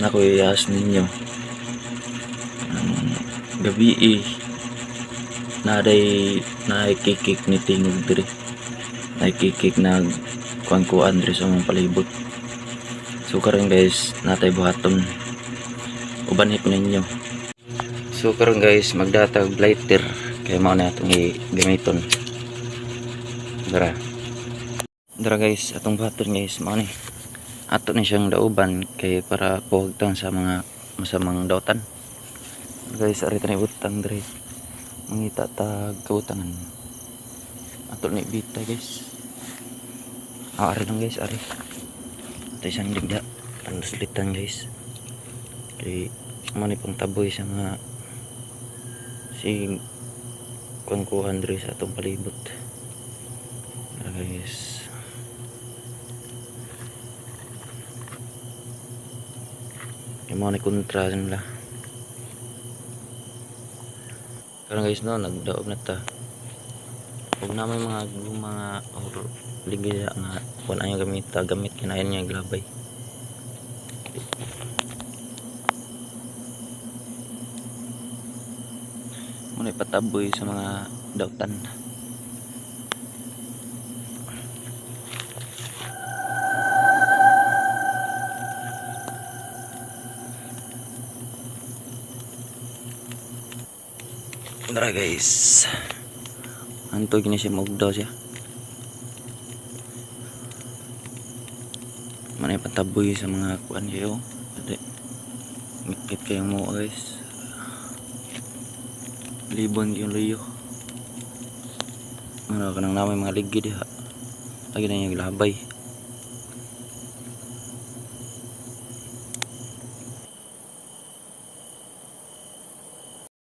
nakuyas ninyo gabi nakikik ni tingog diri, nakikik na kuan diri sa mga palibot. So karon guys, natay buhaton uban ko ninyo. So karon guys, magdatag lighter kay mao na atong gamiton. Dara guys, atong buhaton guys, mao ni ato ni siyang dauban kay para puhagtan sa mga masamang dautan. Guys, ari tani utang diri, mangita tag kautangan ato ni bita guys. Ari lang guys, ari tay sang digda panduslitan guys, kay mo ni pang taboy sa mga si kuan diri sa atong palibot. Guys, yung mga kontra nila karon guys, no nagdaog na ta huwag na may mga or ligaya nga kung ayaw gamit kinayan niya glabay. Muna ipataboy sa mga dautan. Tara guys, antog na siya, magdaw siya. Manay pataboy sa mga kuan kayo. Mikit kayo mo guys, libon yung luyo. Ano ka nang namay mga ligid ha, lagi na yung labay.